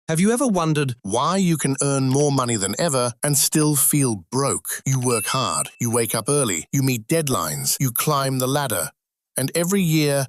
Have you ever wondered why you can earn more money than ever and still feel broke? You work hard, you wake up early, you meet deadlines, you climb the ladder, and every year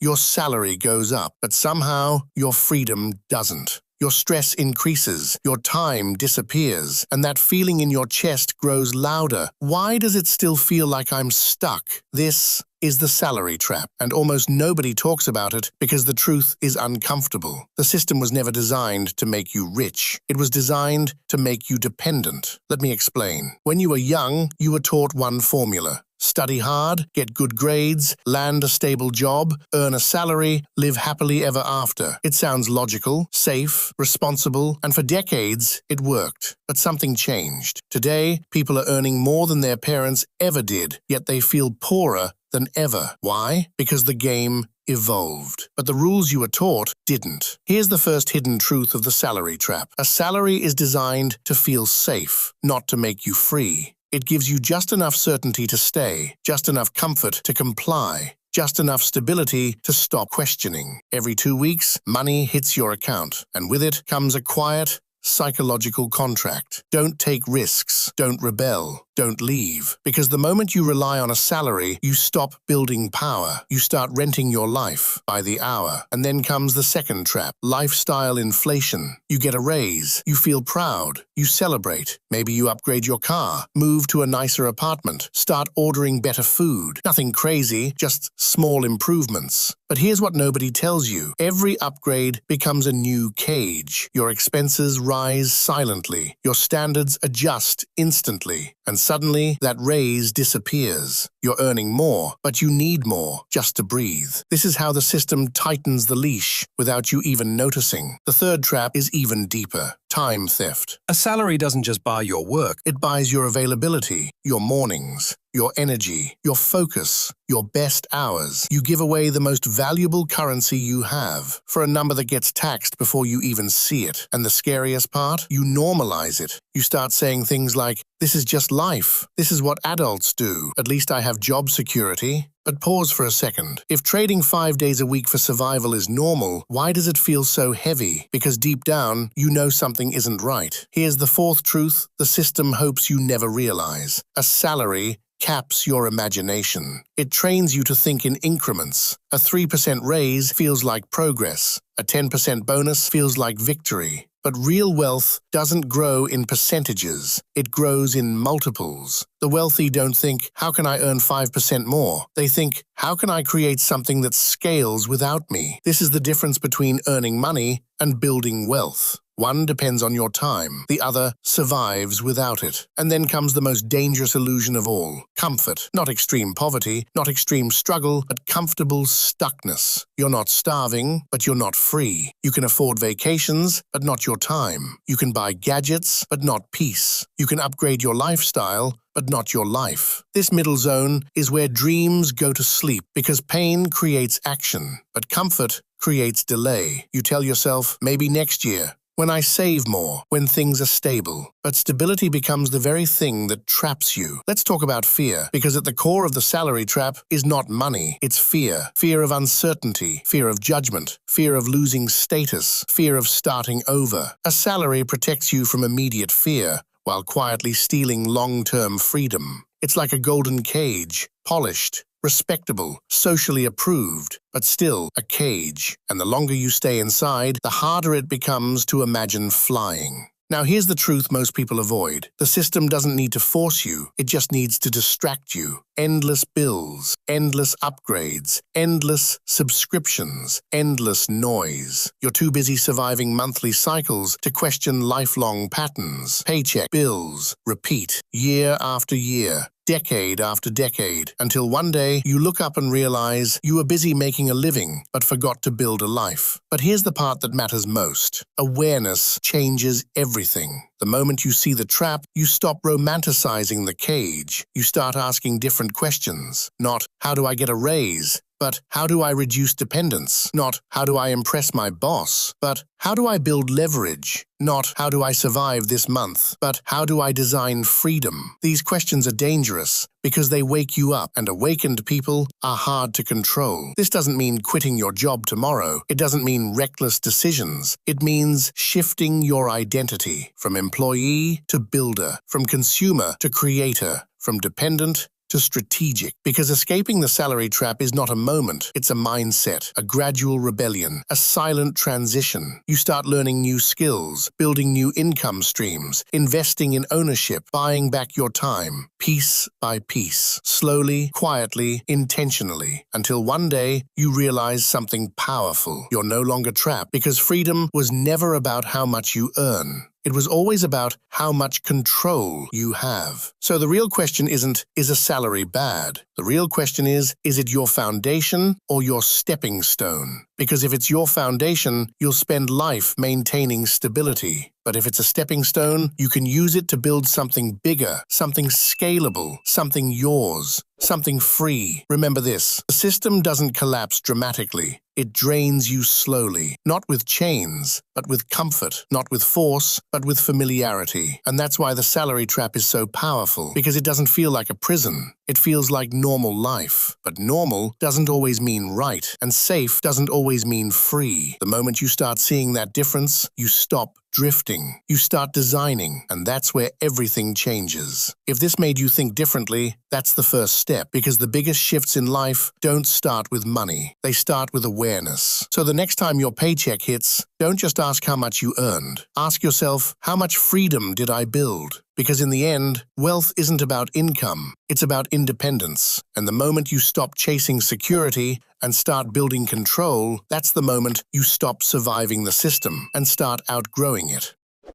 your salary goes up, but somehow your freedom doesn't. Your stress increases, your time disappears, and that feeling in your chest grows louder. Why does it still feel like I'm stuck? This is the salary trap, and almost nobody talks about it because the truth is uncomfortable. The system was never designed to make you rich. It was designed to make you dependent. Let me explain. When you were young, you were taught one formula. Study hard, get good grades, land a stable job, earn a salary, live happily ever after. It sounds logical, safe, responsible, and for decades it worked. But something changed. Today, people are earning more than their parents ever did, yet they feel poorer than ever. Why? Because the game evolved. But the rules you were taught didn't. Here's the first hidden truth of the salary trap. A salary is designed to feel safe, not to make you free. It gives you just enough certainty to stay, just enough comfort to comply, just enough stability to stop questioning. Every 2 weeks, money hits your account, and with it comes a quiet, psychological contract. Don't take risks, don't rebel, don't leave. Because the moment you rely on a salary, you stop building power. You start renting your life by the hour. And then comes the second trap, lifestyle inflation. You get a raise, you feel proud, you celebrate. Maybe you upgrade your car, move to a nicer apartment, start ordering better food. Nothing crazy, just small improvements. But here's what nobody tells you. Every upgrade becomes a new cage. Your expenses rise silently. Your standards adjust instantly. And suddenly, that raise disappears. You're earning more, but you need more just to breathe. This is how the system tightens the leash without you even noticing. The third trap is even deeper. Time theft. A salary doesn't just buy your work. It buys your availability, your mornings, your energy, your focus, your best hours. You give away the most valuable currency you have for a number that gets taxed before you even see it. And the scariest part? You normalize it. You start saying things like, "This is just life. This is what adults do. At least I have job security." But pause for a second. If trading 5 days a week for survival is normal, why does it feel so heavy? Because deep down, you know something isn't right. Here's the fourth truth the system hopes you never realize. A salary caps your imagination. It trains you to think in increments. A 3% raise feels like progress. A 10% bonus feels like victory. But real wealth doesn't grow in percentages. It grows in multiples. The wealthy don't think, how can I earn 5% more? They think, how can I create something that scales without me? This is the difference between earning money and building wealth. One depends on your time, the other survives without it. And then comes the most dangerous illusion of all, comfort. Not extreme poverty, not extreme struggle, but comfortable stuckness. You're not starving, but you're not free. You can afford vacations, but not your time. You can buy gadgets, but not peace. You can upgrade your lifestyle, but not your life. This middle zone is where dreams go to sleep because pain creates action, but comfort creates delay. You tell yourself, maybe next year, when I save more, when things are stable. But stability becomes the very thing that traps you. Let's talk about fear, because at the core of the salary trap is not money, it's fear. Fear of uncertainty, fear of judgment, fear of losing status, fear of starting over. A salary protects you from immediate fear, while quietly stealing long-term freedom. It's like a golden cage, polished, respectable, socially approved, but still a cage. And the longer you stay inside, the harder it becomes to imagine flying. Now here's the truth most people avoid. The system doesn't need to force you, it just needs to distract you. Endless bills, endless upgrades, endless subscriptions, endless noise. You're too busy surviving monthly cycles to question lifelong patterns. Paycheck, bills, repeat, year after year. Decade after decade, until one day you look up and realize you were busy making a living, but forgot to build a life. But here's the part that matters most. Awareness changes everything. The moment you see the trap, you stop romanticizing the cage. You start asking different questions. Not, how do I get a raise? but how do I reduce dependence? Not how do I impress my boss, but how do I build leverage? Not how do I survive this month, but how do I design freedom? These questions are dangerous because they wake you up, and awakened people are hard to control. This doesn't mean quitting your job tomorrow. It doesn't mean reckless decisions. It means shifting your identity from employee to builder, from consumer to creator, from dependent to strategic. Because escaping the salary trap is not a moment, it's a mindset, a gradual rebellion, a silent transition. You start learning new skills, building new income streams, investing in ownership, buying back your time, piece by piece, slowly, quietly, intentionally, until one day you realize something powerful. You're no longer trapped, because freedom was never about how much you earn. It was always about how much control you have. So the real question isn't, is a salary bad? The real question is it your foundation or your stepping stone? Because if it's your foundation, you'll spend life maintaining stability. But if it's a stepping stone, you can use it to build something bigger, something scalable, something yours, something free. Remember this: the system doesn't collapse dramatically. It drains you slowly, not with chains, but with comfort, not with force, but with familiarity. And that's why the salary trap is so powerful, because it doesn't feel like a prison. It feels like normal life. But normal doesn't always mean right, and safe doesn't always mean free. The moment you start seeing that difference, you stop drifting. You start designing, and that's where everything changes. If this made you think differently, that's the first step, because the biggest shifts in life don't start with money. They start with awareness. So the next time your paycheck hits, don't just ask how much you earned. Ask yourself, how much freedom did I build? Because in the end, wealth isn't about income, it's about independence. And the moment you stop chasing security and start building control, that's the moment you stop surviving the system and start outgrowing it.